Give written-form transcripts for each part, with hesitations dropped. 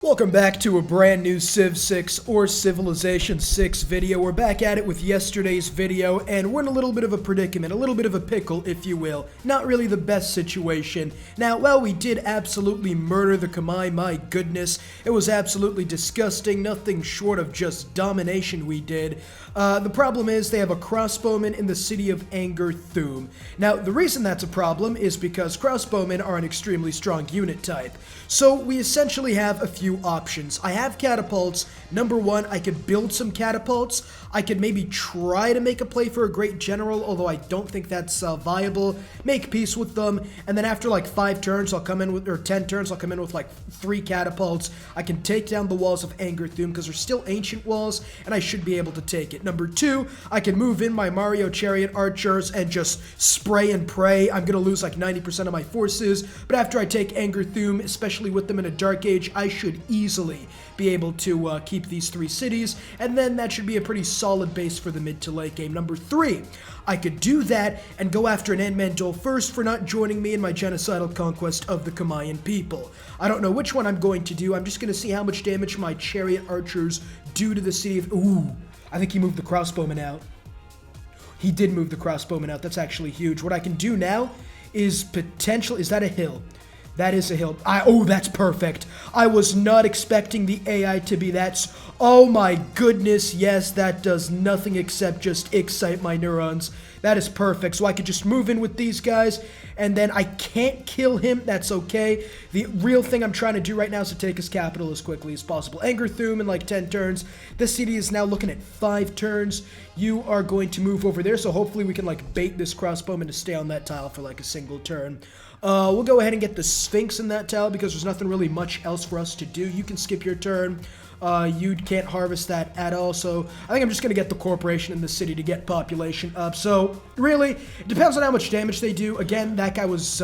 Welcome back to a brand new Civ 6 or Civilization 6 video. We're back at it with yesterday's video, and we're in a little bit of a predicament, a little bit of a pickle, if you will. Not really the best situation. Now, while we did absolutely murder the Khmer, my goodness, it was absolutely disgusting, nothing short of just domination we did. The problem is they have a crossbowman in the city of Angerthum. Now, the reason that's a problem is because crossbowmen are an extremely strong unit type. So we essentially have a few options. I have catapults. Number one, I could build some catapults. I could maybe try to make a play for a great general, although I don't think that's viable. Make peace with them, and then after like 5 turns, I'll come in with, or 10 turns, I'll come in with like 3 catapults. I can take down the walls of Angerthum because they're still ancient walls, and I should be able to take it. Number 2, I can move in my Mario Chariot archers and just spray and pray. I'm gonna lose like 90% of my forces, but after I take Angerthum, especially with them in a Dark Age, I should easily be able to keep these 3 cities, and then that should be a pretty solid base for the mid to late game. Number 3, I could do that and go after an Ant-Man first for not joining me in my genocidal conquest of the Khmer people. I don't know which one I'm going to do. I'm just going to see how much damage my Chariot archers do to the city of... Ooh, I think he moved the crossbowman out. He did move the crossbowman out. That's actually huge. What I can do now is potentially... Is that a hill? That is a hill. Oh, that's perfect. I was not expecting the AI to be that... Oh my goodness, yes, that does nothing except just excite my neurons. That is perfect. So I could just move in with these guys, and then I can't kill him. That's okay. The real thing I'm trying to do right now is to take his capital as quickly as possible. Angerthum in like 10 turns. This city is now looking at 5 turns. You are going to move over there, so hopefully we can like bait this crossbowman to stay on that tile for like a single turn. We'll go ahead and get the Sphinx in that tile because there's nothing really much else for us to do. You can skip your turn. You can't harvest that at all, so I think I'm just going to get the corporation in the city to get population up. So, really, it depends on how much damage they do. Again, that guy was...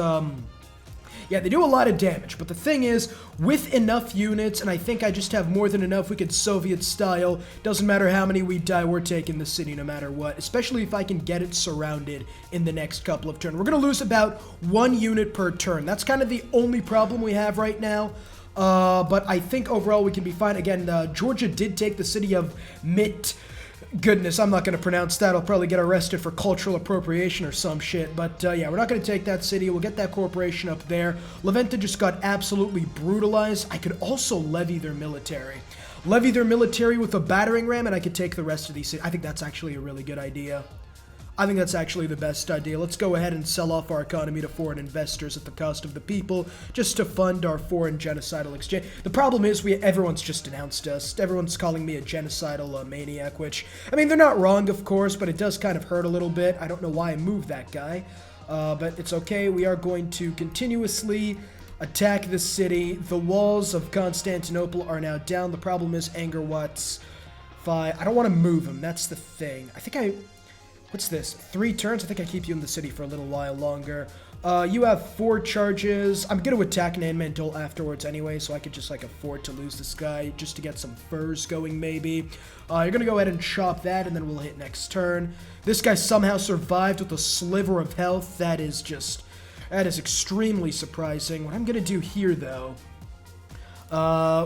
Yeah, they do a lot of damage, but the thing is, with enough units, and I think I just have more than enough, we could Soviet style. Doesn't matter how many we die, we're taking the city no matter what, especially if I can get it surrounded in the next couple of turns. We're going to lose about 1 unit per turn. That's kind of the only problem we have right now. But I think overall we can be fine. Again, Georgia did take the city of Mit. Goodness, I'm not going to pronounce that. I'll probably get arrested for cultural appropriation or some shit. But yeah, we're not going to take that city. We'll get that corporation up there. Leventa just got absolutely brutalized. I could also levy their military. Levy their military with a battering ram, and I could take the rest of these cities. I think that's actually a really good idea. I think that's actually the best idea. Let's go ahead and sell off our economy to foreign investors at the cost of the people, just to fund our foreign genocidal exchange. The problem is everyone's just denounced us. Everyone's calling me a genocidal maniac, which, I mean, they're not wrong, of course, but it does kind of hurt a little bit. I don't know why I moved that guy, but it's okay. We are going to continuously attack the city. The walls of Constantinople are now down. The problem is Angerwat's 5. I don't want to move him. That's the thing. I think What's this? 3 turns? I think I keep you in the city for a little while longer. You have 4 charges. I'm going to attack Nanmandol afterwards anyway, so I could just like afford to lose this guy just to get some furs going maybe. You're going to go ahead and chop that, and then we'll hit next turn. This guy somehow survived with a sliver of health. That is extremely surprising. What I'm going to do here, though...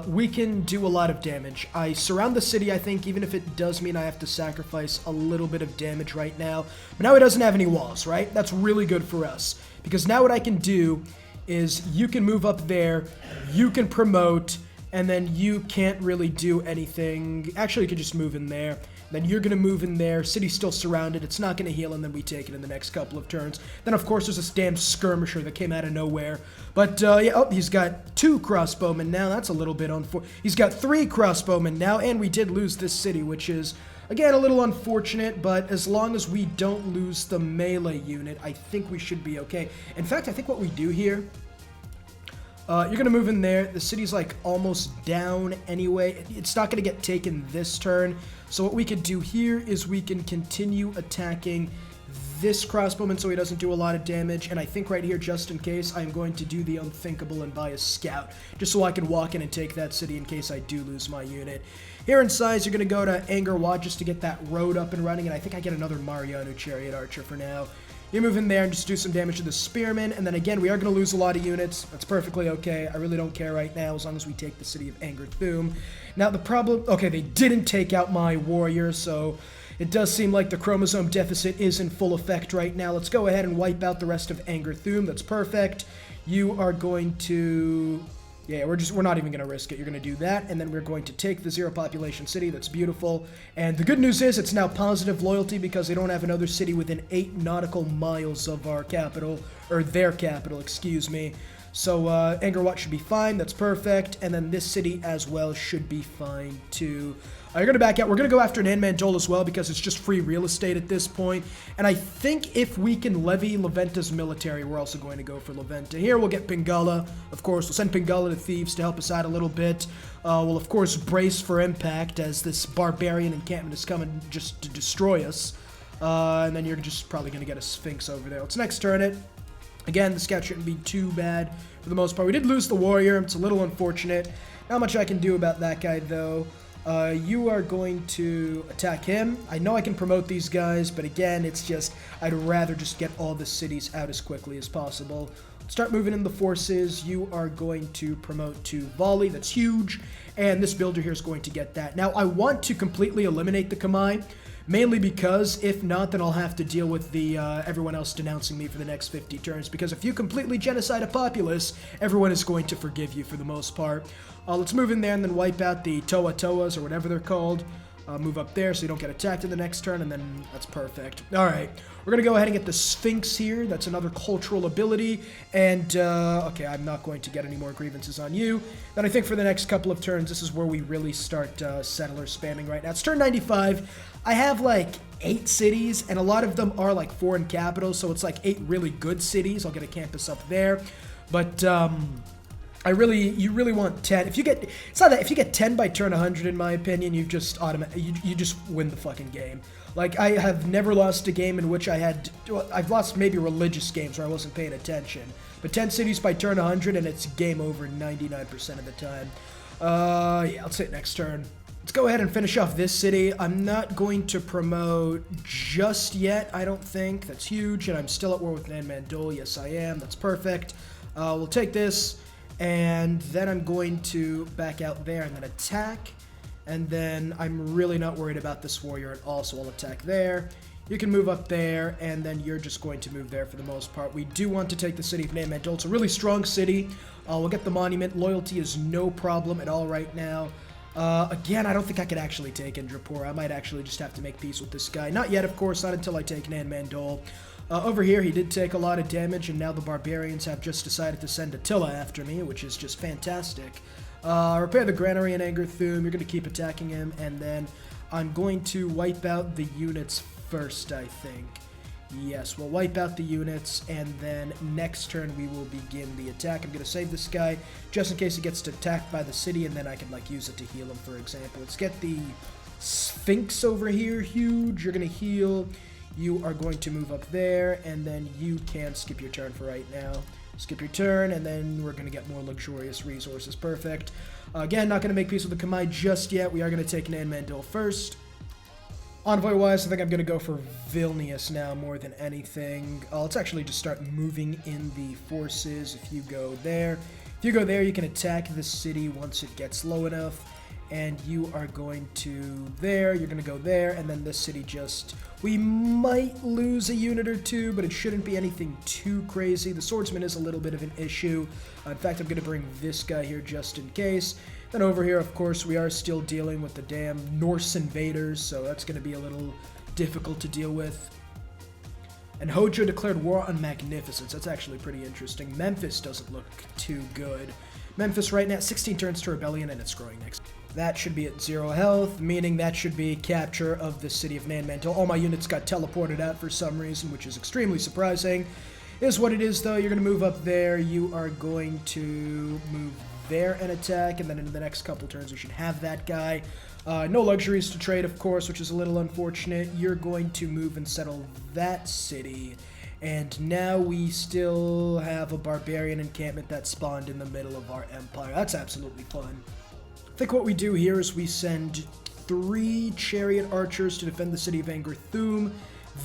we can do a lot of damage. I surround the city, I think, even if it does mean I have to sacrifice a little bit of damage right now. But now it doesn't have any walls, right? That's really good for us. Because now what I can do is you can move up there, you can promote, and then you can't really do anything. Actually, you can just move in there. Then you're going to move in there. City's still surrounded. It's not going to heal, and then we take it in the next couple of turns. Then, of course, there's this damn skirmisher that came out of nowhere. But, yeah, oh, he's got 2 crossbowmen now. That's a little bit unfortunate. He's got 3 crossbowmen now, and we did lose this city, which is, again, a little unfortunate. But as long as we don't lose the melee unit, I think we should be okay. In fact, I think what we do here... you're going to move in there. The city's, like, almost down anyway. It's not going to get taken this turn. So what we could do here is we can continue attacking this crossbowman so he doesn't do a lot of damage. And I think right here, just in case, I'm going to do the unthinkable and buy a scout. Just so I can walk in and take that city in case I do lose my unit. Here in size, you're going to go to Angerwat just to get that road up and running. And I think I get another Mariano Chariot Archer for now. You move in there and just do some damage to the spearmen, and then again, we are going to lose a lot of units. That's perfectly okay. I really don't care right now as long as we take the city of Angerthum. Now, the problem... Okay, they didn't take out my warrior, so it does seem like the chromosome deficit is in full effect right now. Let's go ahead and wipe out the rest of Angerthum. That's perfect. You are going to... Yeah, we're not even going to risk it. You're going to do that, and then we're going to take the zero population city. That's beautiful. And the good news is it's now positive loyalty because they don't have another city within 8 nautical miles of our capital, or their capital, excuse me. So Angerwat should be fine. That's perfect. And then this city as well should be fine too. You're going to back out. We're going to go after Nan Mandol as well because it's just free real estate at this point. And I think if we can levy Leventa's military, we're also going to go for Leventa. Here we'll get Pingala. Of course, we'll send Pingala to Thieves to help us out a little bit. We'll, of course, brace for impact as this barbarian encampment is coming just to destroy us. And then you're just probably going to get a Sphinx over there. Let's next turn it. Again, the scout shouldn't be too bad for the most part. We did lose the warrior. It's a little unfortunate. Not much I can do about that guy, though. You are going to attack him. I know I can promote these guys, but again, it's just, I'd rather just get all the cities out as quickly as possible. Start moving in the forces. You are going to promote to volley. That's huge. And this builder here is going to get that. Now, I want to completely eliminate the Kamai. Mainly because, if not, then I'll have to deal with the everyone else denouncing me for the next 50 turns. Because if you completely genocide a populace, everyone is going to forgive you for the most part. Let's move in there and then wipe out the Toa Toas, or whatever they're called. Move up there so you don't get attacked in the next turn, and then that's perfect. Alright, we're going to go ahead and get the Sphinx here. That's another cultural ability. And, okay, I'm not going to get any more grievances on you. Then I think for the next couple of turns, this is where we really start settler spamming right now. It's turn 95. I have like 8 cities, and a lot of them are like foreign capitals, so it's like 8 really good cities. I'll get a campus up there. But, you really want 10. If you get, it's not that, if you get 10 by turn 100, in my opinion, you just you just win the fucking game. Like, I have never lost a game in which I've lost maybe religious games where I wasn't paying attention. But 10 cities by turn 100, and it's game over 99% of the time. Yeah, let's hit next turn. Let's go ahead and finish off this city. I'm not going to promote just yet, I don't think. That's huge, and I'm still at war with Nan Mandol. Yes, I am. That's perfect. We'll take this. And then I'm going to back out there and then attack. And then I'm really not worried about this warrior at all, so I'll attack there. You can move up there, and then you're just going to move there for the most part. We do want to take the city of Nan Mandol. It's a really strong city. We'll get the monument. Loyalty is no problem at all right now. Again, I don't think I could actually take Indrapur. I might actually just have to make peace with this guy. Not yet, of course, not until I take Nan Mandol. Over here, he did take a lot of damage, and now the barbarians have just decided to send Attila after me, which is just fantastic. Repair the granary in Angerthum. You're going to keep attacking him, and then I'm going to wipe out the units first, I think. Yes, we'll wipe out the units, and then next turn we will begin the attack. I'm going to save this guy just in case he gets attacked by the city, and then I can, like, use it to heal him, for example. Let's get the Sphinx over here. Huge. You're going to heal. You are going to move up there, and then you can skip your turn for right now. Skip your turn, and then we're going to get more luxurious resources. Perfect. Again, not going to make peace with the Kamai just yet. We are going to take Nan Mandol first. Envoy-wise, I think I'm going to go for Vilnius now more than anything. Let's actually just start moving in the forces. If you go there, you can attack the city once it gets low enough. And you are going to there, you're going to go there, and then this city just... We might lose a unit or two, but it shouldn't be anything too crazy. The swordsman is a little bit of an issue. In fact, I'm going to bring this guy here just in case. Then over here, of course, we are still dealing with the damn Norse invaders, so that's going to be a little difficult to deal with. And Hojo declared war on Magnificence. That's actually pretty interesting. Memphis doesn't look too good. Memphis right now, 16 turns to rebellion, and it's growing next. That should be at 0 health, meaning that should be capture of the city of Nan Mandol. All my units got teleported out for some reason, which is extremely surprising. It is what it is, though. You're going to move up there. You are going to move there and attack, and then in the next couple turns, we should have that guy. No luxuries to trade, of course, which is a little unfortunate. You're going to move and settle that city. And now we still have a barbarian encampment that spawned in the middle of our empire. That's absolutely fun. I think what we do here is we send 3 chariot archers to defend the city of Angerthum.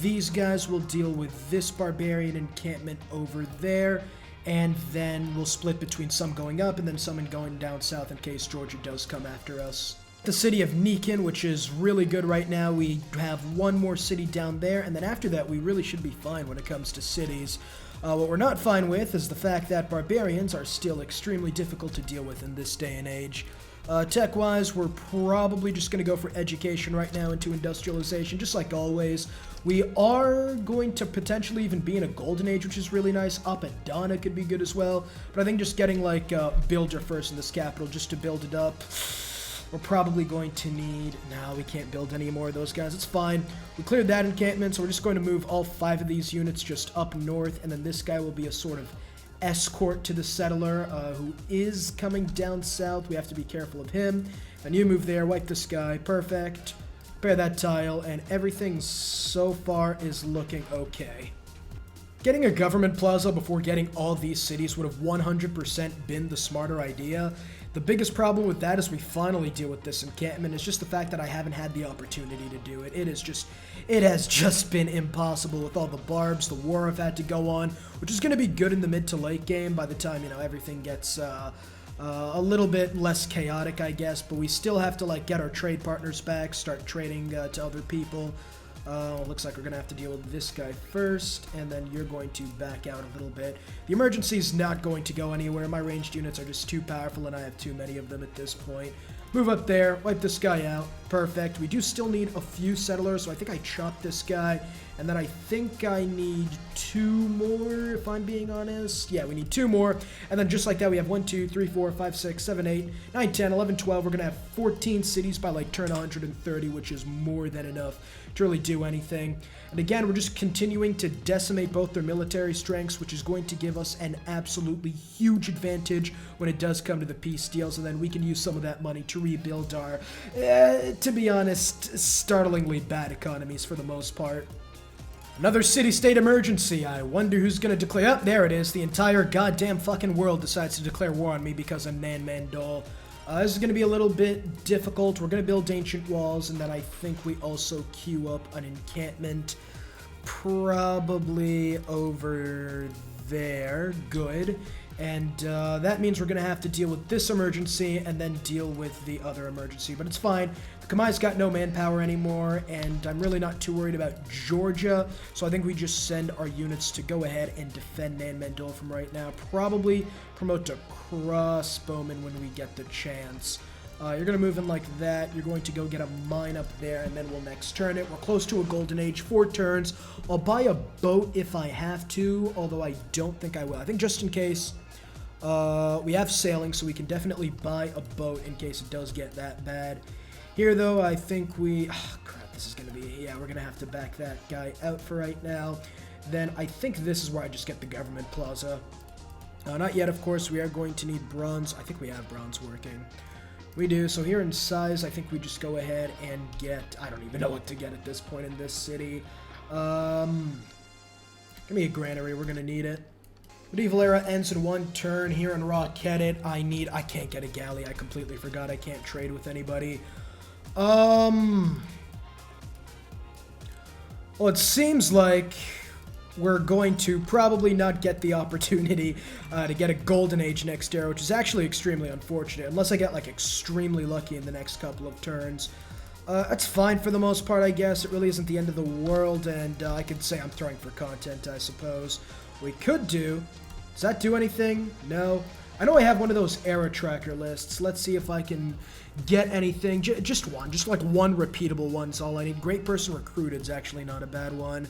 These guys will deal with this barbarian encampment over there, and then we'll split between some going up and then some going down south in case Georgia does come after us. The city of Nikan, which is really good right now. We have one more city down there, and then after that we really should be fine when it comes to cities. What we're not fine with is the fact that barbarians are still extremely difficult to deal with in this day and age. Tech-wise, we're probably just going to go for education right now into industrialization, just like always. We are going to potentially even be in a golden age, which is really nice. Apadana could be good as well, but I think just getting like builder first in this capital just to build it up. We're probably going to need... No, we can't build any more of those guys. It's fine. We cleared that encampment, so we're just going to move all 5 of these units just up north, and then this guy will be a sort of escort to the settler who is coming down south. We have to be careful of him. Then you move there, wipe this guy. Perfect. Repair that tile, and everything so far is looking okay. Getting a government plaza before getting all these cities would have 100% been the smarter idea. The biggest problem with that is we finally deal with this encampment. It's just the fact that I haven't had the opportunity to do it. It has just been impossible with all the barbs, the war I've had to go on, which is going to be good in the mid to late game by the time, everything gets a little bit less chaotic, I guess. But we still have to, get our trade partners back, start trading to other people. Looks like we're going to have to deal with this guy first, and then you're going to back out a little bit. The emergency's not going to go anywhere. My ranged units are just too powerful, and I have too many of them at this point. Move up there, wipe this guy out. Perfect. We do still need a few settlers, so I think I chopped this guy, and then I think I need 2 more, if I'm being honest. Yeah, we need 2 more, and then just like that, we have 1, 2, 3, 4, 5, 6, 7, 8, 9, 10, 11, 12. We're going to have 14 cities by, turn 130, which is more than enough to really do anything. And again, we're just continuing to decimate both their military strengths, which is going to give us an absolutely huge advantage when it does come to the peace deals, and then we can use some of that money to rebuild our, to be honest, startlingly bad economies for the most part. Another city-state emergency. I wonder who's going to declare... Oh, there it is. The entire goddamn fucking world decides to declare war on me because of Nan Mandol. This is going to be a little bit difficult. We're going to build ancient walls, and then I think we also queue up an encampment probably over there. Good. And that means we're going to have to deal with this emergency and then deal with the other emergency. But it's fine. The Kamai's got no manpower anymore, and I'm really not too worried about Georgia. So I think we just send our units to go ahead and defend Nan Mandol from right now. Probably promote to crossbowman when we get the chance. You're going to move in like that. You're going to go get a mine up there, and then we'll next turn it. We're close to a golden age. 4 turns. I'll buy a boat if I have to, although I don't think I will. I think just in case... we have sailing, so we can definitely buy a boat in case it does get that bad. Here, though, I think we... Oh, crap, this is going to be... Yeah, we're going to have to back that guy out for right now. Then I think this is where I just get the government plaza. Not yet, of course. We are going to need bronze. I think we have bronze working. We do. So here in size, I think we just go ahead and get... I don't even know what to get at this point in this city. Give me a granary. We're going to need it. Medieval era ends in 1 turn. Here in Rocket, I can't get a galley. I completely forgot I can't trade with anybody. Well, it seems like we're going to probably not get the opportunity to get a golden age next era, which is actually extremely unfortunate, unless I get, extremely lucky in the next couple of turns. That's fine for the most part, I guess. It really isn't the end of the world, and I could say I'm throwing for content, I suppose. We could do... Does that do anything? No. I know I have one of those era tracker lists. Let's see if I can get anything. Just one. Just one repeatable one's all I need. Great person recruited is actually not a bad one.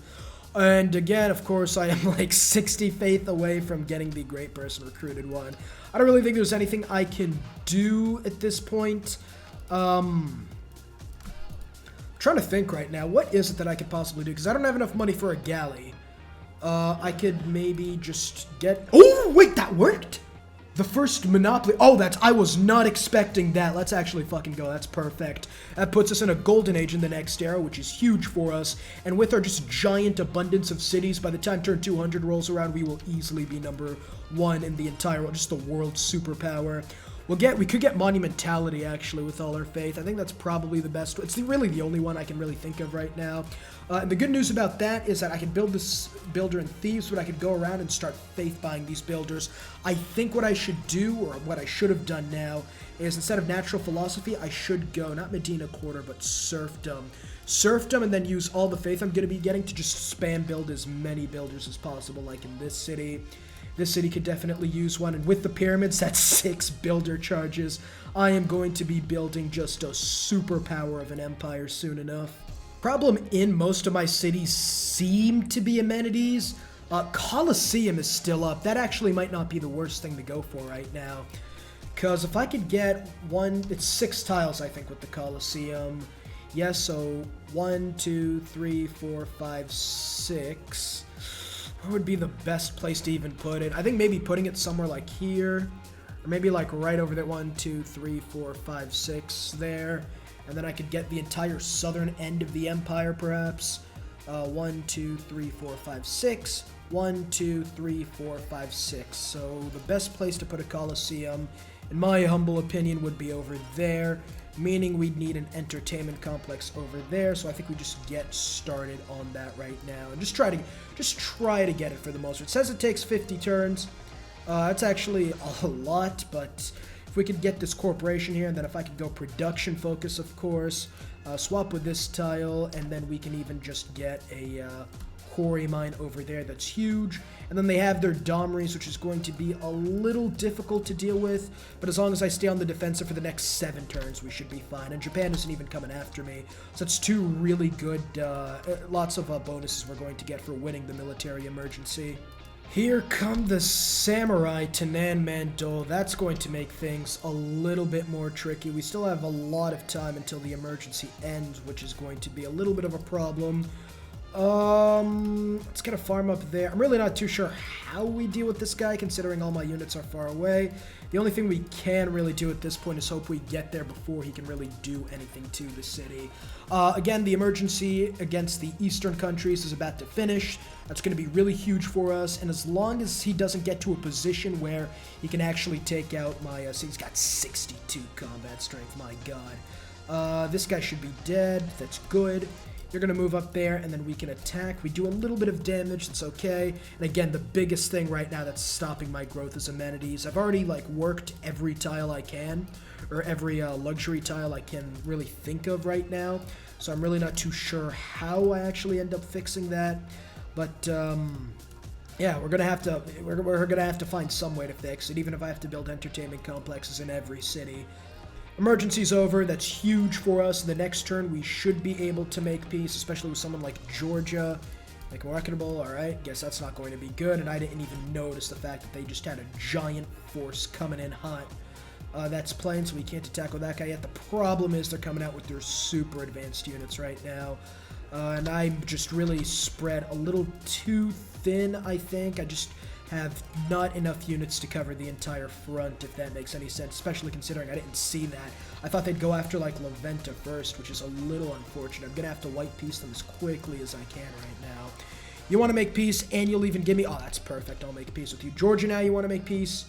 And again, of course, I am 60 faith away from getting the great person recruited one. I don't really think there's anything I can do at this point. I'm trying to think right now. What is it that I could possibly do? Because I don't have enough money for a galley. I could maybe just get... Oh, wait, that worked? The first Monopoly... Oh, I was not expecting that. Let's actually fucking go. That's perfect. That puts us in a golden age in the next era, which is huge for us. And with our just giant abundance of cities, by the time turn 200 rolls around, we will easily be number 1 in the entire world. Just the world superpower. We could get monumentality actually with all our faith. I think that's probably the best. It's really the only one I can really think of right now. And the good news about that is that I can build this builder in Thieves, but I could go around and start faith buying these builders. I think what I should do, or what I should have done now, is instead of natural philosophy, I should go, not Medina Quarter, but serfdom. Serfdom, and then use all the faith I'm going to be getting to just spam build as many builders as possible, like in this city. This city could definitely use one, and with the pyramids, that's 6 builder charges. I am going to be building just a superpower of an empire soon enough. Problem in most of my cities seem to be amenities. Colosseum is still up. That actually might not be the worst thing to go for right now. Because if I could get it's 6 tiles, I think, with the Colosseum. Yes, so 1, 2, 3, 4, 5, 6. Where would be the best place to even put it? I think maybe putting it somewhere like here, or maybe like right over there. 1, 2, 3, 4, 5, 6 there, and then I could get the entire southern end of the empire, perhaps. 1, 2, 3, 4, 5, 6. 1, 2, 3, 4, 5, 6. So the best place to put a Colosseum, in my humble opinion, would be over there, meaning we'd need an entertainment complex over there. So I think we just get started on that right now and just try to get it for the most part. It says it takes 50 turns. That's actually a lot, but if we could get this corporation here, and then if I could go production focus, of course, swap with this tile, and then we can even just get a quarry mine over there that's huge. And then they have their Domries, which is going to be a little difficult to deal with, but as long as I stay on the defensive for the next 7 turns, we should be fine. And Japan isn't even coming after me, so it's 2 really good, lots of bonuses we're going to get for winning the military emergency. Here come the samurai to Nanmando. That's going to make things a little bit more tricky. We still have a lot of time until the emergency ends, which is going to be a little bit of a problem. Let's get a farm up there. I'm really not too sure how we deal with this guy, considering all my units are far away. The only thing we can really do at this point is hope we get there before he can really do anything to the city. Again, the emergency against the eastern countries is about to finish. That's going to be really huge for us, and as long as he doesn't get to a position where he can actually take out my... see, he's got 62 combat strength, my god. This guy should be dead. That's good. You're going to move up there, and then we can attack. We do a little bit of damage. That's okay. And again, the biggest thing right now that's stopping my growth is amenities. I've already, worked every tile I can, or every luxury tile I can really think of right now. So I'm really not too sure how I actually end up fixing that. But, yeah, we're gonna have to find some way to fix it, even if I have to build entertainment complexes in every city. Emergency's over. That's huge for us. The next turn, we should be able to make peace, especially with someone like Georgia. Marketable, alright. Guess that's not going to be good, and I didn't even notice the fact that they just had a giant force coming in hot. That's plain, so we can't attack with that guy yet. The problem is they're coming out with their super advanced units right now. And I'm just really spread a little too thin, I think. I just have not enough units to cover the entire front, if that makes any sense, especially considering I didn't see that. I thought they'd go after, La Venta first, which is a little unfortunate. I'm going to have to white peace them as quickly as I can right now. You want to make peace, and you'll even give me... Oh, that's perfect. I'll make peace with you. Georgia, now you want to make peace?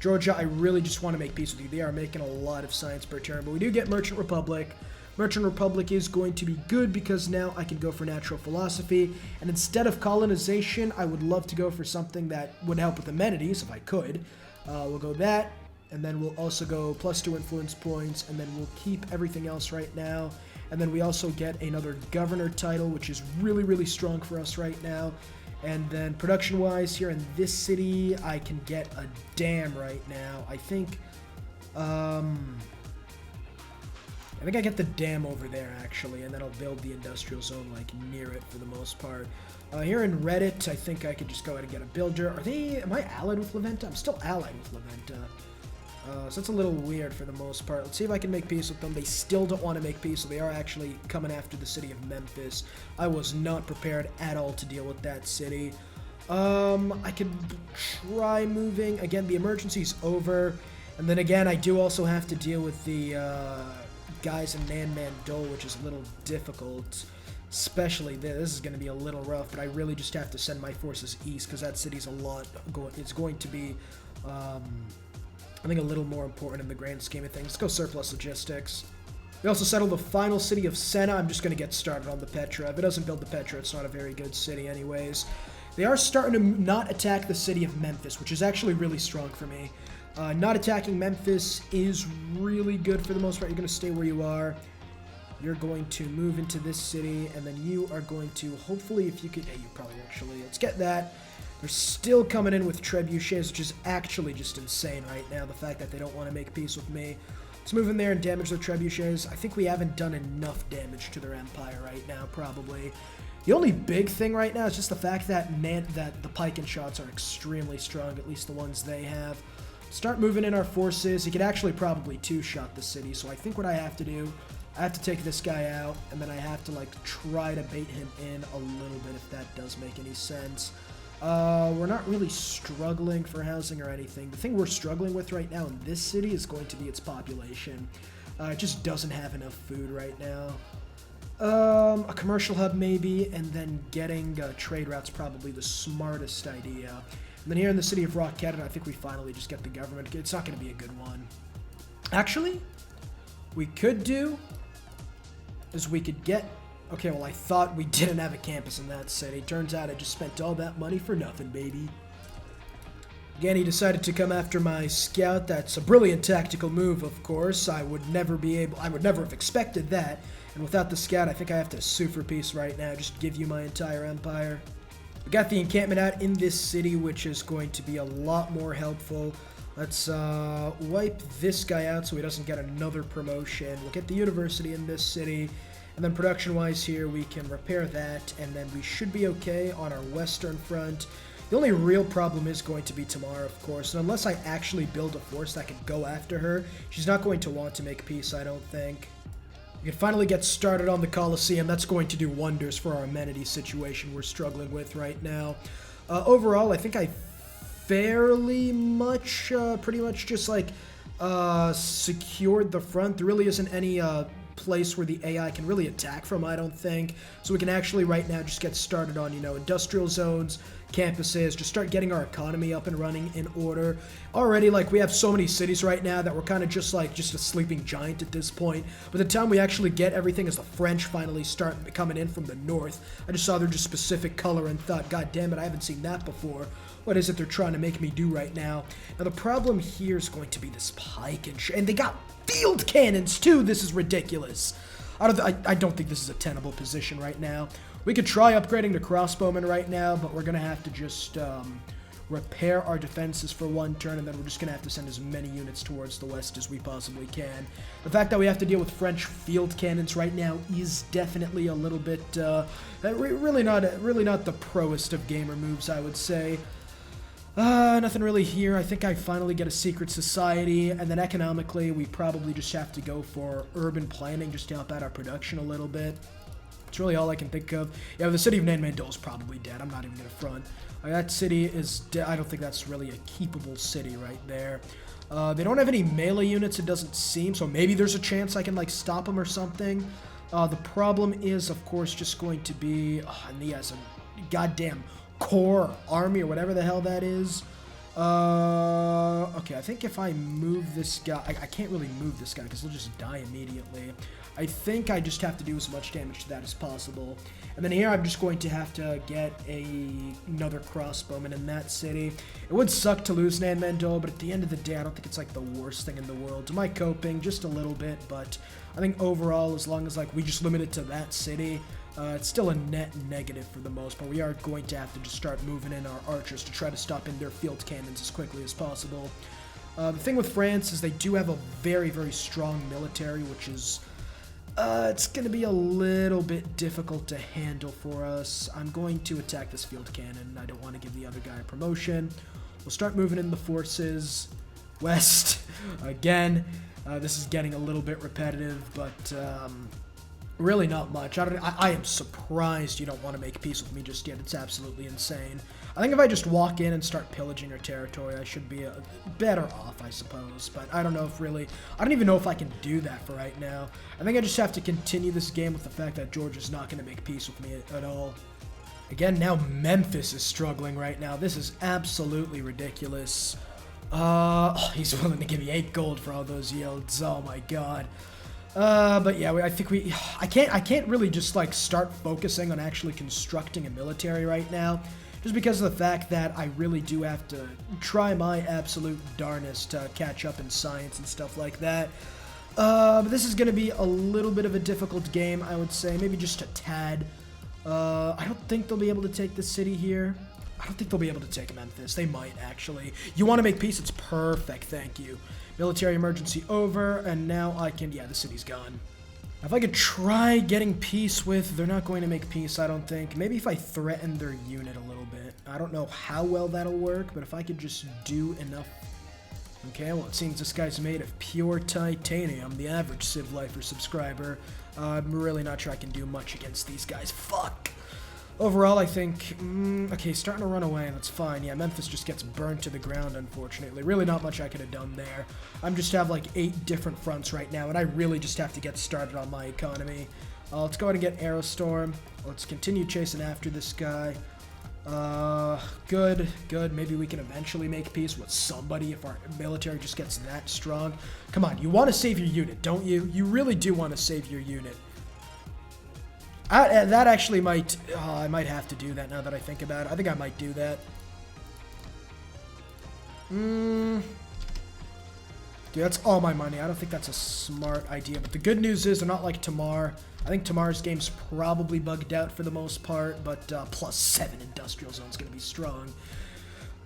Georgia, I really just want to make peace with you. They are making a lot of science per turn, but we do get Merchant Republic. Merchant Republic is going to be good because now I can go for natural philosophy, and instead of colonization, I would love to go for something that would help with amenities if I could. We'll go that, and then we'll also go +2 influence points, and then we'll keep everything else right now. And then we also get another governor title, which is really, really strong for us right now. And then production-wise, here in this city, I can get a dam right now. I think I get the dam over there, actually, and then I'll build the industrial zone, near it for the most part. Here in Reddit, I think I could just go ahead and get a builder. Am I allied with La Venta? I'm still allied with La Venta. So that's a little weird for the most part. Let's see if I can make peace with them. They still don't want to make peace, so they are actually coming after the city of Memphis. I was not prepared at all to deal with that city. I could try moving. Again, the emergency's over. And then again, I do also have to deal with the guys in Nanmando, which is a little difficult. Especially this is going to be a little rough, but I really just have to send my forces east because that city's it's going to be I think a little more important in the grand scheme of things. Let's go surplus logistics. We also settled the final city of Senna. I'm just going to get started on the Petra. If it doesn't build the Petra, it's not a very good city anyways. They are starting to not attack the city of Memphis, which is actually really strong for me. Not attacking Memphis is really good for the most part. You're going to stay where you are. You're going to move into this city, and then you are going to, hopefully, if you could, yeah, you probably actually, let's get that. They're still coming in with trebuchets, which is actually just insane right now, the fact that they don't want to make peace with me. Let's move in there and damage their trebuchets. I think we haven't done enough damage to their empire right now, probably. The only big thing right now is just the fact that the pike and shots are extremely strong, at least the ones they have. Start moving in our forces. He could actually probably two-shot the city, so I think what I have to do, I have to take this guy out, and then I have to, like, try to bait him in a little bit, if that does make any sense. We're not really struggling for housing or anything. The thing we're struggling with right now in this city is going to be its population. It just doesn't have enough food right now. A commercial hub maybe, and then getting trade routes probably the smartest idea. And then here in the city of Rockett, I think we finally just get the government. It's not going to be a good one. Actually, we could do is we could get... Okay, well, I thought we didn't have a campus in that city. Turns out I just spent all that money for nothing, baby. Again, he decided to come after my scout. That's a brilliant tactical move, of course. I would never have expected that. And without the scout, I think I have to sue for peace right now. Just give you my entire empire. We got the encampment out in this city, which is going to be a lot more helpful. Let's wipe this guy out so he doesn't get another promotion. We'll get the university in this city. And then production-wise here, we can repair that, and then we should be okay on our western front. The only real problem is going to be Tamar, of course, and unless I actually build a force that could go after her, she's not going to want to make peace, I don't think. We can finally get started on the Colosseum. That's going to do wonders for our amenity situation we're struggling with right now. Overall, I think I fairly much, pretty much just like secured the front. There really isn't any place where the AI can really attack from, I don't think. So we can actually right now just get started on, industrial zones, campuses, just start getting our economy up and running in order. Already, like, we have so many cities right now that we're kind of just a sleeping giant at this point. By the time we actually get everything, as the French finally start coming in from the north, I just saw their just specific color and thought, God damn it, I haven't seen that before. What is it they're trying to make me do right now? Now, the problem here is going to be this pike and they got field cannons, too! This is ridiculous. I don't think this is a tenable position right now. We could try upgrading the crossbowmen right now, but we're going to have to just repair our defenses for one turn, and then we're just going to have to send as many units towards the west as we possibly can. The fact that we have to deal with French field cannons right now is definitely a little bit, really not the proest of gamer moves, I would say. Nothing really here. I think I finally get a secret society, and then economically, we probably just have to go for urban planning just to help out our production a little bit. It's really all I can think of. Yeah, the city of Nanmandol is probably dead. I'm not even going to front. That city is dead. I don't think that's really a keepable city right there. They don't have any melee units, it doesn't seem, so maybe there's a chance I can, like, stop them or something. The problem is, of course, just going to be... and he has a goddamn corps or army or whatever the hell that is. Okay, I think if I move this guy... I can't really move this guy because he'll just die immediately. I think I just have to do as much damage to that as possible. And then here I'm just going to have to get another crossbowman in that city. It would suck to lose Nanmandol, but at the end of the day, I don't think it's like the worst thing in the world. Am I coping? Just a little bit, but I think overall, as long as like we just limit it to that city, it's still a net negative for the most part. We are going to have to just start moving in our archers to try to stop in their field cannons as quickly as possible. The thing with France is they do have a very, very strong military, which is... it's going to be a little bit difficult to handle for us. I'm going to attack this field cannon. I don't want to give the other guy a promotion. We'll start moving in the forces west. Again, this is getting a little bit repetitive, but really not much. I am surprised you don't want to make peace with me just yet. It's absolutely insane. I think if I just walk in and start pillaging your territory, I should be better off, I suppose. But I don't know if really... I don't even know if I can do that for right now. I think I just have to continue this game with the fact that Georgia's not going to make peace with me at all. Again, now Memphis is struggling right now. This is absolutely ridiculous. Oh, he's willing to give me 8 gold for all those yields. Oh my god. But yeah, I think I can't really just like start focusing on actually constructing a military right now, just because of the fact that I really do have to try my absolute darnest to catch up in science and stuff like that. But this is going to be a little bit of a difficult game, I would say, maybe just a tad. I don't think they'll be able to take the city here. I don't think they'll be able to take Memphis. They might, actually. You want to make peace? It's perfect, thank you. Military emergency over, and now I can... Yeah, the city's gone. If I could try getting peace with... They're not going to make peace, I don't think. Maybe if I threaten their unit a little bit. I don't know how well that'll work, but if I could just do enough... Okay, well, it seems this guy's made of pure titanium, the average TheCivLifeR subscriber. I'm really not sure I can do much against these guys. Fuck! Overall, I think, okay, starting to run away, that's fine. Yeah, Memphis just gets burned to the ground, unfortunately. Really not much I could have done there. I'm just have like 8 different fronts right now, and I really just have to get started on my economy. Let's go ahead and get Aerostorm. Let's continue chasing after this guy. Good. Maybe we can eventually make peace with somebody if our military just gets that strong. Come on, you want to save your unit, don't you? You really do want to save your unit. That actually might... I might have to do that now that I think about it. I think I might do that. Dude, that's all my money. I don't think that's a smart idea. But the good news is they're not like Tamar. I think Tamar's game's probably bugged out for the most part. But +7 industrial zone's going to be strong.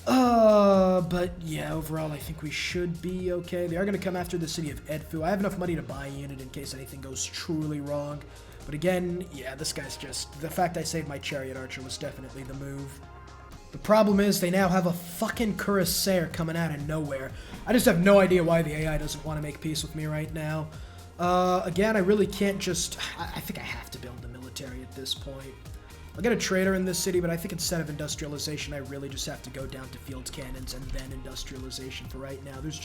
But yeah, overall I think we should be okay. They are going to come after the city of Edfu. I have enough money to buy a unit in case anything goes truly wrong. But again, yeah, this guy's just... The fact I saved my Chariot Archer was definitely the move. The problem is they now have a fucking Cuirassier coming out of nowhere. I just have no idea why the AI doesn't want to make peace with me right now. Again, I really can't just... I think I have to build the military at this point. I'll get a trader in this city, but I think instead of industrialization, I really just have to go down to field cannons and then industrialization for right now. There's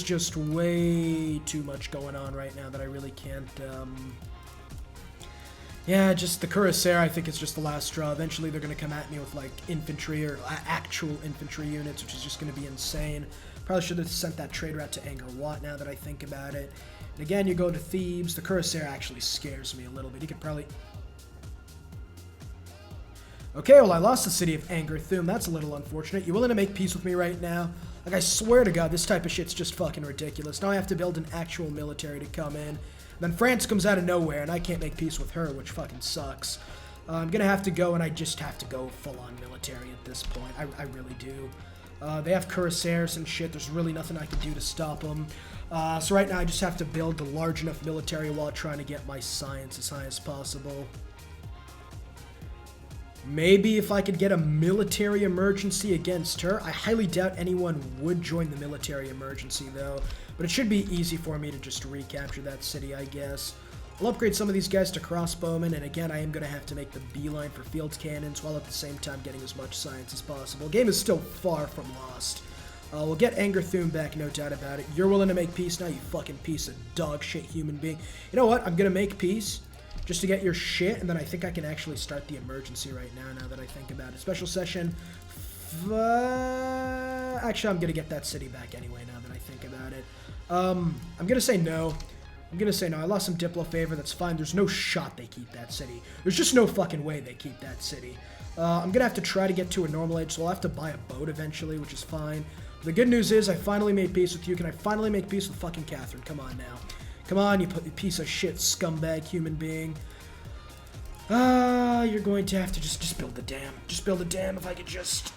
just way too much going on right now that I really can't... Yeah, just the Cuirassier, I think it's just the last straw. Eventually, they're going to come at me with, like, infantry or actual infantry units, which is just going to be insane. Probably should have sent that trader out to Angkor Wat now that I think about it. And again, you go to Thebes. The Cuirassier actually scares me a little bit. He could probably... Okay, well, I lost the city of Angkor Thum. That's a little unfortunate. You willing to make peace with me right now? Like, I swear to God, this type of shit's just fucking ridiculous. Now I have to build an actual military to come in. Then France comes out of nowhere, and I can't make peace with her, which fucking sucks. I'm gonna have to go, and I just have to go full-on military at this point. I really do. They have Cuirassiers and shit. There's really nothing I can do to stop them. So right now, I just have to build a large enough military while trying to get my science as high as possible. Maybe if I could get a military emergency against her. I highly doubt anyone would join the military emergency, though. But it should be easy for me to just recapture that city, I guess. I'll upgrade some of these guys to crossbowmen, and again, I am going to have to make the beeline for field cannons, while at the same time getting as much science as possible. Game is still far from lost. We'll get Angkor Thum back, no doubt about it. You're willing to make peace now, you fucking piece of dog shit human being. You know what? I'm going to make peace. Just to get your shit, and then I think I can actually start the emergency right now that I think about it. Special session. Actually, I'm going to get that city back anyway, now that I think about it. I'm going to say no. I lost some Diplo favor. That's fine. There's no shot they keep that city. There's just no fucking way they keep that city. I'm going to have to try to get to a normal age, so I'll have to buy a boat eventually, which is fine. The good news is I finally made peace with you. Can I finally make peace with fucking Catherine? Come on now. Come on, you piece of shit scumbag human being. You're going to have to just build the dam. Just build a dam. If I could just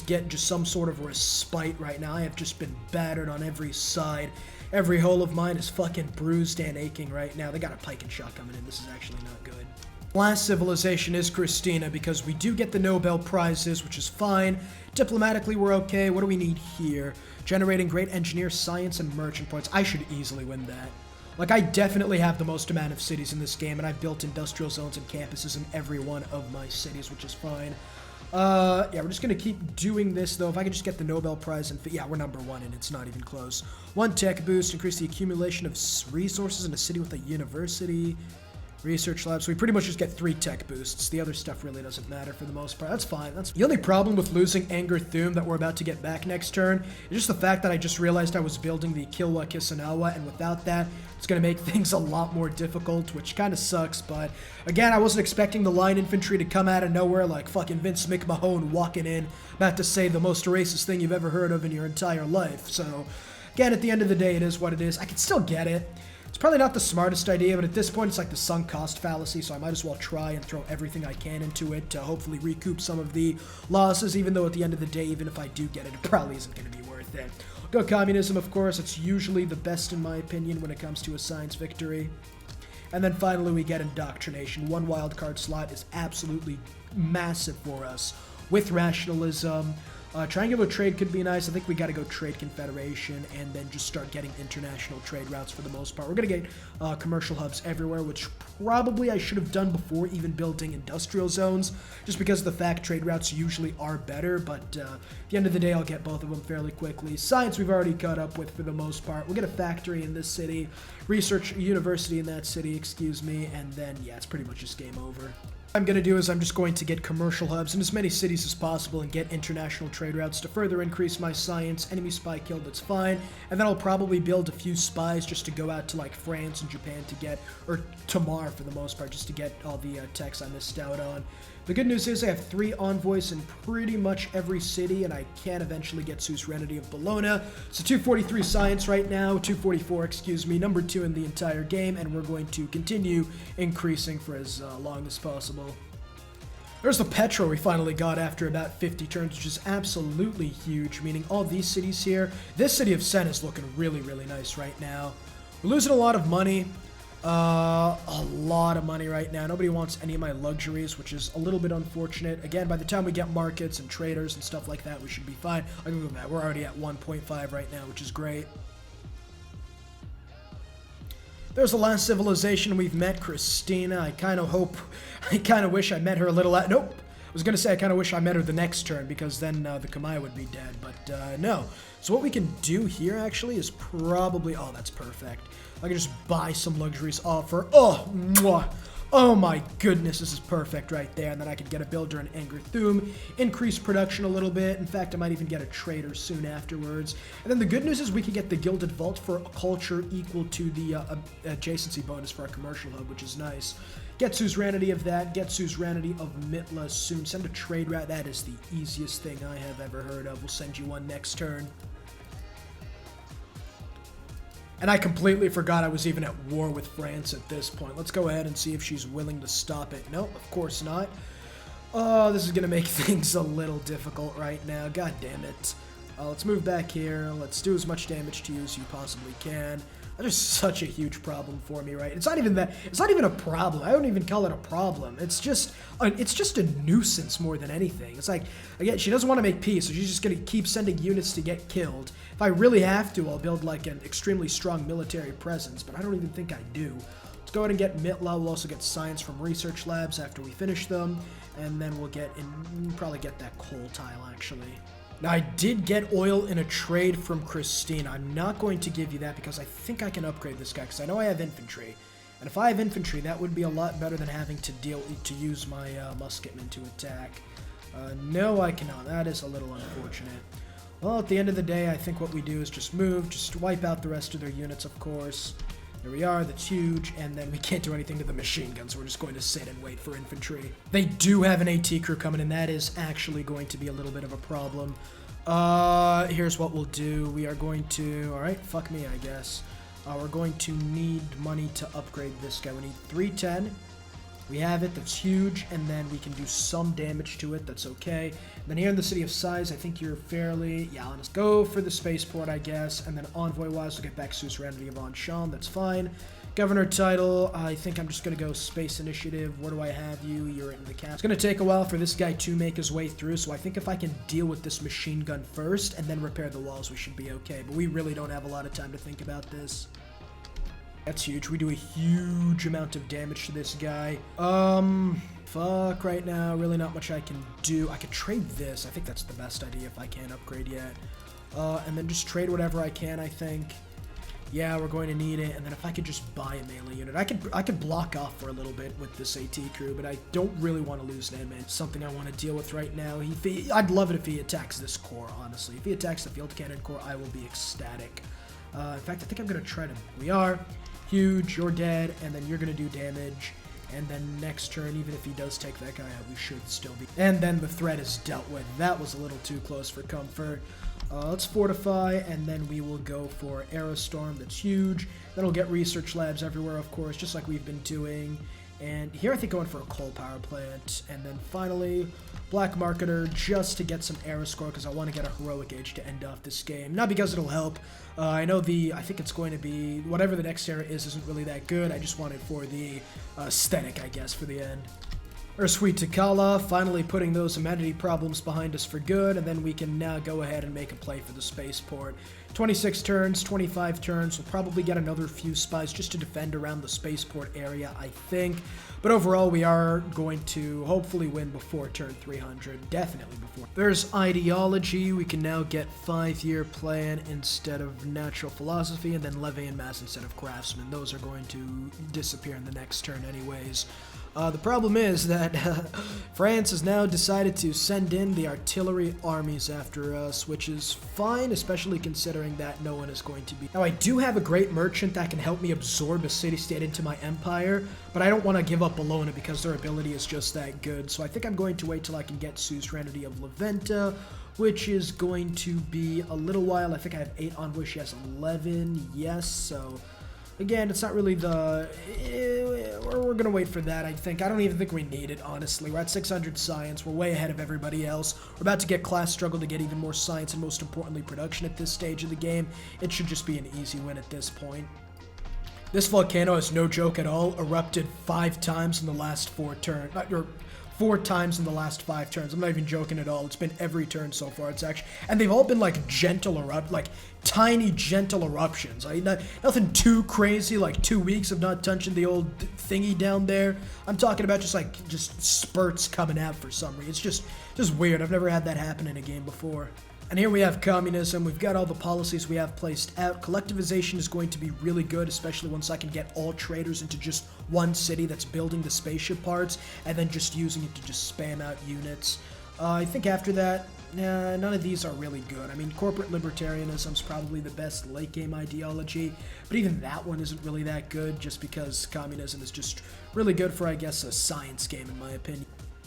get just some sort of respite right now. I have just been battered on every side. Every hole of mine is fucking bruised and aching right now. They got a pike and shot coming in. This is actually not good. Last civilization is Christina, because we do get the Nobel Prizes, which is fine. Diplomatically, we're okay. What do we need here? Generating great engineer, science, and merchant points. I should easily win that. Like, I definitely have the most amount of cities in this game, and I've built industrial zones and campuses in every one of my cities, which is fine. Yeah, we're just gonna keep doing this, though. If I could just get the Nobel Prize, and yeah, we're #1, and it's not even close. 1 tech boost, increase the accumulation of resources in a city with a university. Research labs. We pretty much just get 3 tech boosts. The other stuff really doesn't matter for the most part. That's fine. That's the only problem with losing Anger Thum that we're about to get back next turn is just the fact that I just realized I was building the Kilwa Kisanawa, and without that, it's going to make things a lot more difficult, which kind of sucks. But again, I wasn't expecting the line infantry to come out of nowhere like fucking Vince McMahon walking in, about to say the most racist thing you've ever heard of in your entire life. So again, at the end of the day, it is what it is. I can still get it. It's probably not the smartest idea, but at this point, it's like the sunk cost fallacy, so I might as well try and throw everything I can into it to hopefully recoup some of the losses, even though at the end of the day, even if I do get it, it probably isn't going to be worth it. Go communism, of course. It's usually the best, in my opinion, when it comes to a science victory. And then finally, we get indoctrination. 1 wildcard slot is absolutely massive for us with rationalism. Triangular trade could be nice. I think we got to go trade confederation and then just start getting international trade routes for the most part. We're going to get commercial hubs everywhere, which probably I should have done before even building industrial zones, just because of the fact trade routes usually are better. But at the end of the day, I'll get both of them fairly quickly. Science we've already caught up with for the most part. We'll get a factory in this city, research university in that city, excuse me, and then, yeah, it's pretty much just game over. What I'm going to do is I'm just going to get commercial hubs in as many cities as possible and get international trade routes to further increase my science. Enemy spy killed, that's fine. And then I'll probably build a few spies just to go out to like France and Japan to get, or Tamar for the most part, just to get all the techs I missed out on. The good news is I have 3 envoys in pretty much every city, and I can eventually get suzerainty of Bologna. So 243 science right now, 244, excuse me, number 2 in the entire game, and we're going to continue increasing for as long as possible. There's the petro we finally got after about 50 turns, which is absolutely huge, meaning all these cities here. This city of Sen is looking really, really nice right now. We're losing a lot of money. A lot of money right now. Nobody wants any of my luxuries, which is a little bit unfortunate. Again, by the time we get markets and traders and stuff like that, we should be fine. I can go back. We're already at 1.5 right now, which is great. There's the last civilization we've met, Christina. I kind of wish I met her a little nope. I was going to say I kind of wish I met her the next turn, because then the Kamai would be dead, but no. So what we can do here, actually, is probably... Oh, that's perfect. I can just buy some luxuries off her. Oh, mwah. Oh my goodness, this is perfect right there. And then I could get a builder in Anger Thum, increase production a little bit. In fact, I might even get a trader soon afterwards. And then the good news is we could get the Gilded Vault for a culture equal to the adjacency bonus for our commercial hub, which is nice. Get suzerainty of that, get suzerainty of Mitla soon. Send a trade route. That is the easiest thing I have ever heard of. We'll send you one next turn. And I completely forgot I was even at war with France at this point. Let's go ahead and see if she's willing to stop it. No, of course not. Oh, this is going to make things a little difficult right now. God damn it. Let's move back here. Let's do as much damage to you as you possibly can. That is such a huge problem for me, right? It's not even that. It's not even a problem. I don't even call it a problem. It's just a nuisance more than anything. It's like, again, she doesn't want to make peace, so she's just going to keep sending units to get killed. If I really have to, I'll build like an extremely strong military presence, but I don't even think I do. Let's go ahead and get Mitla. We'll also get science from research labs after we finish them, and then we'll probably get that coal tile, actually. Now, I did get oil in a trade from Christine. I'm not going to give you that because I think I can upgrade this guy, because I know I have infantry. And if I have infantry, that would be a lot better than having to use my musketmen to attack. No, I cannot. That is a little unfortunate. Well, at the end of the day, I think what we do is just move, just wipe out the rest of their units, of course. There we are, that's huge, and then we can't do anything to the machine guns, so we're just going to sit and wait for infantry. They do have an AT crew coming, and that is actually going to be a little bit of a problem. Here's what we'll do. We are going to, alright, fuck me, I guess. We're going to need money to upgrade this guy. We need 310. We have it, that's huge, and then we can do some damage to it, that's okay. And then here in the City of Size, I think you're fairly, yeah, let's go for the spaceport, I guess, and then envoy-wise, we'll get back suzerainty of Anshan, that's fine. Governor title, I think I'm just going to go Space Initiative. Where do I have you? You're in the castle. It's going to take a while for this guy to make his way through, so I think if I can deal with this machine gun first and then repair the walls, we should be okay. But we really don't have a lot of time to think about this. That's huge. We do a huge amount of damage to this guy. Fuck right now. Really not much I can do. I could trade this. I think that's the best idea if I can't upgrade yet. And then just trade whatever I can, I think. Yeah, we're going to need it. And then if I could just buy a melee unit, I could block off for a little bit with this AT crew, but I don't really want to lose Landman. It's something I want to deal with right now. I'd love it if he attacks this core, honestly. If he attacks the field cannon core, I will be ecstatic. In fact, I think I'm going to try to... We are. Huge, you're dead, and then you're going to do damage. And then next turn, even if he does take that guy out, we should still be... And then the threat is dealt with. That was a little too close for comfort. Let's fortify, and then we will go for Aerostorm. That's huge. Then we'll get research labs everywhere, of course, just like we've been doing. And here I think going for a coal power plant. And then finally, Black Marketer, just to get some arrow score, because I want to get a heroic age to end off this game. Not because it'll help. I think it's going to be, whatever the next era is, isn't really that good. I just want it for the aesthetic, I guess, for the end. Sweet Takala, finally putting those amenity problems behind us for good, and then we can now go ahead and make a play for the spaceport. 26 turns, 25 turns, we'll probably get another few spies just to defend around the spaceport area, I think. But overall, we are going to hopefully win before turn 300, definitely before. There's ideology, we can now get 5-year plan instead of natural philosophy, and then Levian mass instead of craftsman. Those are going to disappear in the next turn anyways. The problem is that France has now decided to send in the artillery armies after us, which is fine, especially considering that no one is going to be... Now, I do have a great merchant that can help me absorb a city-state into my empire, but I don't want to give up Bologna because their ability is just that good. So I think I'm going to wait till I can get Suzerainty of Leventa, which is going to be a little while. I think I have 8 on wish, yes, 11, yes, so... Again, it's not really the... We're going to wait for that, I think. I don't even think we need it, honestly. We're at 600 science. We're way ahead of everybody else. We're about to get class struggle to get even more science and, most importantly, production at this stage of the game. It should just be an easy win at this point. This volcano is no joke at all. Erupted 5 times in the last 4 turns. 4 times in the last 5 turns. I'm not even joking at all. It's been every turn so far. It's actually, and they've all been like gentle tiny gentle eruptions. Nothing too crazy, like 2 weeks of not touching the old thingy down there. I'm talking about just spurts coming out for some reason. It's just weird. I've never had that happen in a game before. And here we have communism. We've got all the policies we have placed out. Collectivization is going to be really good, especially once I can get all traders into just one city that's building the spaceship parts, and then just using it to just spam out units. I think after that, none of these are really good. I mean, corporate libertarianism is probably the best late-game ideology, but even that one isn't really that good, just because communism is just really good for, I guess, a science game, in my opinion.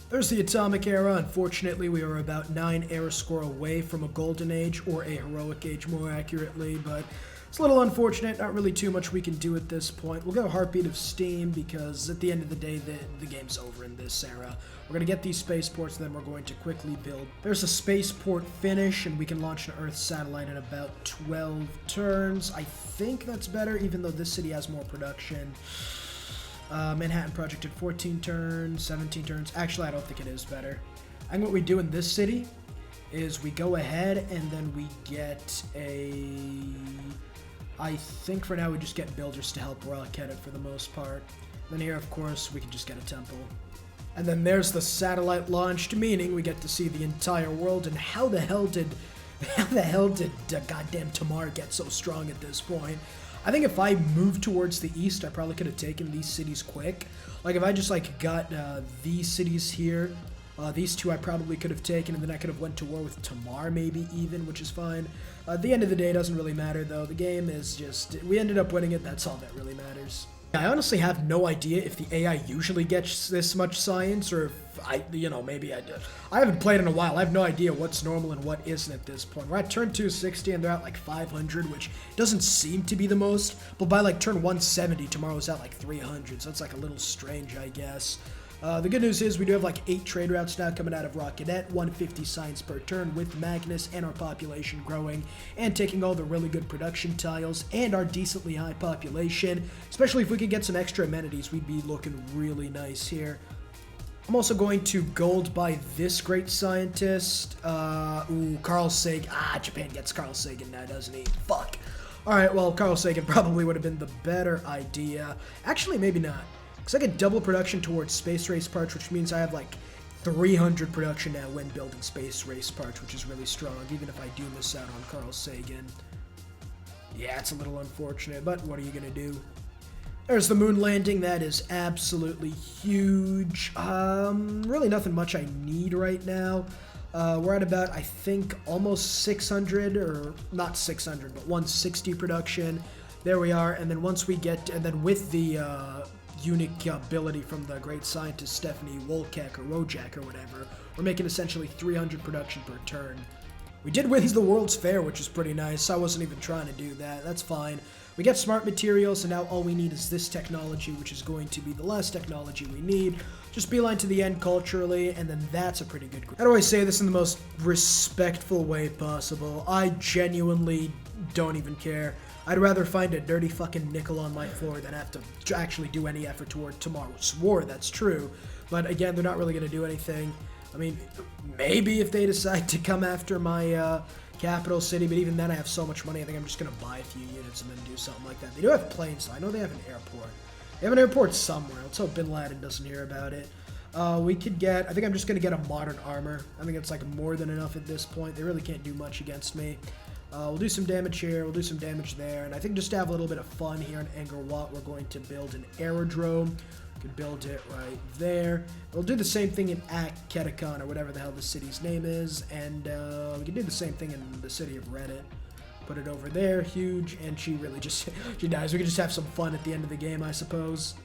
There's the Atomic Era. Unfortunately, we are about 9 era score away from a Golden Age, or a Heroic Age more accurately, but it's a little unfortunate. Not really too much we can do at this point. We'll go Heartbeat of Steam, because at the end of the day, the game's over in this era. We're going to get these spaceports, and then we're going to quickly build. There's a spaceport finish, and we can launch an Earth satellite in about 12 turns. I think that's better, even though this city has more production. Manhattan Project at 14 turns, 17 turns. Actually, I don't think it is better. I think what we do in this city is we go ahead and then we get a... I think for now we just get builders to help rocket it for the most part. Then here, of course, we can just get a temple. And then there's the satellite launched, meaning we get to see the entire world. And how the hell did goddamn Tamar get so strong at this point? I think if I moved towards the east, I probably could have taken these cities quick. Like, if I just, got these cities here, these 2 I probably could have taken, and then I could have went to war with Tamar, maybe, even, which is fine. At the end of the day, it doesn't really matter, though. The game is just... We ended up winning it, that's all that really matters. I honestly have no idea if the AI usually gets this much science, or if maybe I do. I haven't played in a while. I have no idea what's normal and what isn't at this point. We're at turn 260 and they're at 500, which doesn't seem to be the most, but by turn 170, tomorrow's at 300, so it's a little strange, I guess. The good news is we do have 8 trade routes now coming out of Rocketette, 150 science per turn with Magnus, and our population growing and taking all the really good production tiles and our decently high population. Especially if we could get some extra amenities, we'd be looking really nice here. I'm also going to gold buy this great scientist. Carl Sagan. Japan gets Carl Sagan now, doesn't he? Fuck. Alright, well, Carl Sagan probably would have been the better idea. Actually, maybe not. Because I get double production towards space race parts, which means I have 300 production now when building space race parts, which is really strong, even if I do miss out on Carl Sagan. Yeah, it's a little unfortunate, but what are you going to do? There's the moon landing. That is absolutely huge. Really nothing much I need right now. We're at about, I think, almost 600, or not 600, but 160 production. There we are. And then once we get, and then with the unique ability from the great scientist Stephanie Wolkek or Wojak or whatever, we're making essentially 300 production per turn. We did win the World's Fair, which is pretty nice. I wasn't even trying to do that. That's fine. We get smart materials, and now all we need is this technology, which is going to be the last technology we need. Just beeline to the end culturally, and then that's a pretty good... How do I say this in the most respectful way possible? I genuinely don't even care. I'd rather find a dirty fucking nickel on my floor than have to actually do any effort toward tomorrow's war. That's true. But again, they're not really going to do anything. I mean, maybe if they decide to come after my capital city, but even then I have so much money, I think I'm just going to buy a few units and then do something like that. They do have planes, though. I know they have an airport. They have an airport somewhere. Let's hope Bin Laden doesn't hear about it. We could get, I think I'm just going to get a modern armor. I think it's like more than enough at this point. They really can't do much against me. We'll do some damage here, we'll do some damage there, and I think just to have a little bit of fun here in Angkor Wat, we're going to build an aerodrome. We can build it right there. We'll do the same thing in Ketakon, or whatever the hell the city's name is, and we can do the same thing in the city of Reddit. Put it over there, huge, and she really just, she dies. We can just have some fun at the end of the game, I suppose.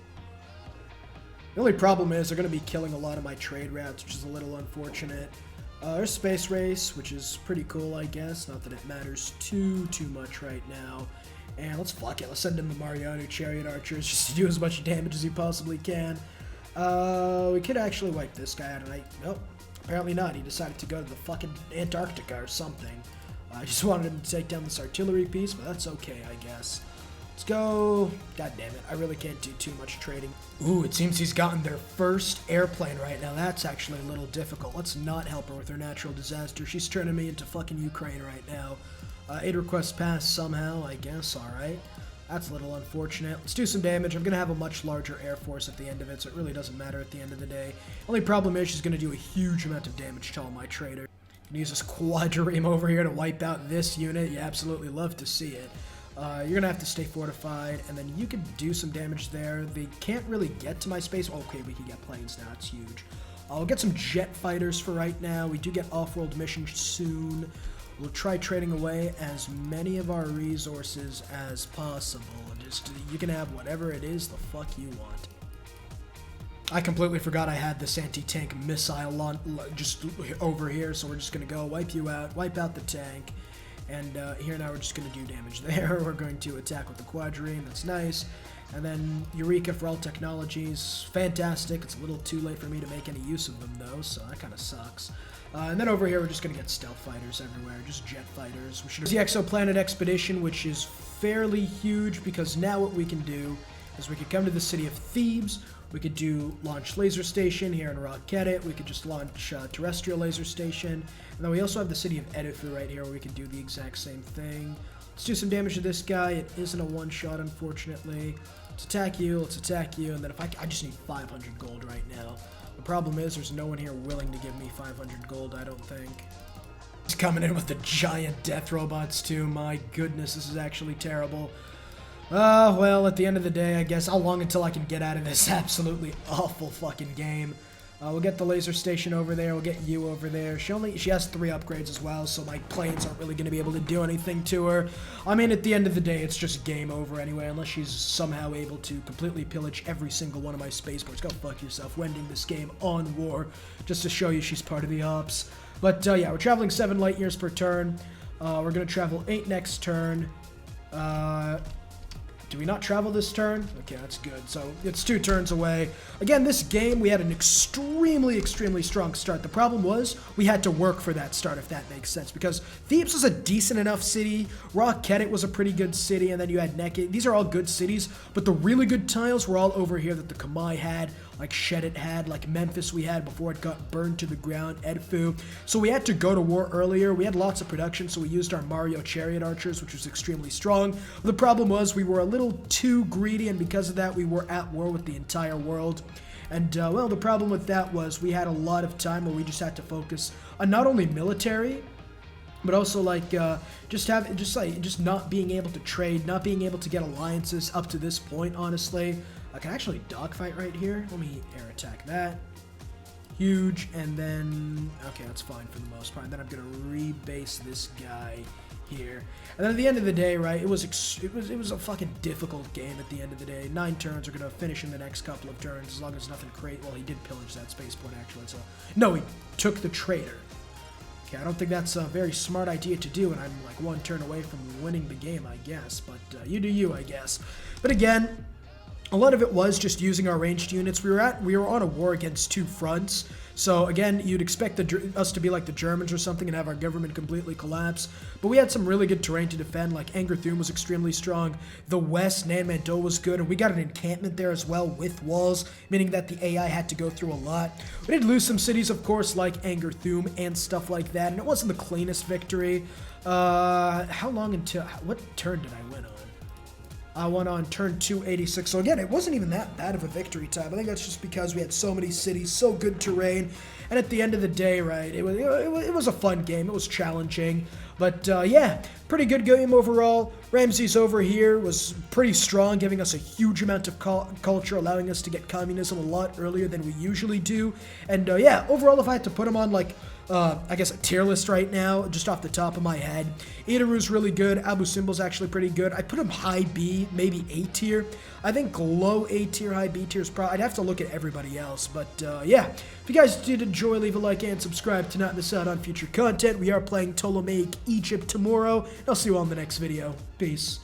The only problem is they're going to be killing a lot of my trade routes, which is a little unfortunate. There's Space Race, which is pretty cool, I guess. Not that it matters too much right now. And let's fuck it. Let's send in the Mariano Chariot Archers just to do as much damage as he possibly can. We could actually wipe this guy out, and nope, apparently not. He decided to go to the fucking Antarctica or something. I just wanted him to take down this artillery piece, but that's okay, I guess. Let's go. God damn it, I really can't do too much trading. Ooh, it seems he's gotten their first airplane right now. That's actually a little difficult. Let's not help her with her natural disaster. She's turning me into fucking Ukraine right now. 8 requests passed somehow, I guess. Alright. That's a little unfortunate. Let's do some damage. I'm going to have a much larger air force at the end of it, so it really doesn't matter at the end of the day. Only problem is she's going to do a huge amount of damage to all my traders. I'm going to use this quadrireme over here to wipe out this unit. You absolutely love to see it. You're going to have to stay fortified, and then you can do some damage there. They can't really get to my space. Okay, we can get planes now. It's huge. I'll get some jet fighters for right now. We do get off-world missions soon. We'll try trading away as many of our resources as possible. Just, you can have whatever it is the fuck you want. I completely forgot I had this anti-tank missile just over here, so we're just going to go wipe you out, wipe out the tank. And here now we're just going to do damage there. We're going to attack with the quadrireme. That's nice. And then Eureka for all technologies. Fantastic. It's a little too late for me to make any use of them, though, so that kind of sucks. And then over here, we're just going to get stealth fighters everywhere, just jet fighters. We should have the Exoplanet Expedition, which is fairly huge, because now what we can do is we could come to the city of Thebes. We could launch laser station here in Rockettit. We could just launch terrestrial laser station. And then we also have the city of Edifu right here where we can do the exact same thing. Let's do some damage to this guy. It isn't a one-shot, unfortunately. Let's attack you, and then if I just need 500 gold right now. The problem is there's no one here willing to give me 500 gold, I don't think. He's coming in with the giant death robots too. My goodness, this is actually terrible. Well, at the end of the day, I guess, how long until I can get out of this absolutely awful fucking game? We'll get the laser station over there, we'll get you over there. She has 3 upgrades as well, so my planes aren't really going to be able to do anything to her. I mean, at the end of the day, it's just game over anyway, unless she's somehow able to completely pillage every single one of my spaceports. Go fuck yourself. We're ending this game on war, just to show you she's part of the ops. But, yeah, we're traveling 7 light years per turn. We're going to travel 8 next turn. Do we not travel this turn? Okay, that's good. So it's 2 turns away. Again, this game, we had an extremely strong start. The problem was we had to work for that start, if that makes sense, because Thebes was a decent enough city. Rockettit was a pretty good city, and then you had Nekit. These are all good cities, but the really good tiles were all over here that the Kamai had, like Shedit had, like Memphis we had before it got burned to the ground, Edfu. So we had to go to war earlier. We had lots of production, so we used our Mario Chariot Archers, which was extremely strong. The problem was we were a little too greedy, and because of that, we were at war with the entire world. And, well, the problem with that was we had a lot of time where we just had to focus on not only military, but also like just not being able to trade, not being able to get alliances up to this point. Honestly, I can actually dogfight right here. Let me air attack that. Huge, and then okay, that's fine for the most part. And then I'm gonna rebase this guy here. And then at the end of the day, right, it was a fucking difficult game at the end of the day. 9 turns are gonna finish in the next couple of turns as long as nothing crazy. Well, he did pillage that spaceport actually, so no, he took the trader. Okay, I don't think that's a very smart idea to do, and I'm like 1 turn away from winning the game, I guess. But you do you, I guess. But again, a lot of it was just using our ranged units. We were on a war against 2 fronts. So again, you'd expect us to be like the Germans or something and have our government completely collapse. But we had some really good terrain to defend. Like Angerthum was extremely strong. The west, Nanmando was good, and we got an encampment there as well with walls, meaning that the AI had to go through a lot. We did lose some cities, of course, like Angerthum and stuff like that, and it wasn't the cleanest victory. How long until what turn did I win on? I won on turn 286. So again, it wasn't even that bad of a victory time. I think that's just because we had so many cities, so good terrain, and at the end of the day, right, it was a fun game. It was challenging, but yeah, pretty good game overall. Ramses over here was pretty strong, giving us a huge amount of culture, allowing us to get communism a lot earlier than we usually do. And yeah, overall, if I had to put him on like I guess a tier list right now, just off the top of my head, Idaru's really good. Abu Simbal's actually pretty good. I'd put him high B, maybe A tier. I think low A tier, high B tier is probably. I'd have to look at everybody else. But yeah, if you guys did enjoy, leave a like and subscribe to not miss out on future content. We are playing Ptolemaic Egypt tomorrow. I'll see you all in the next video. Peace.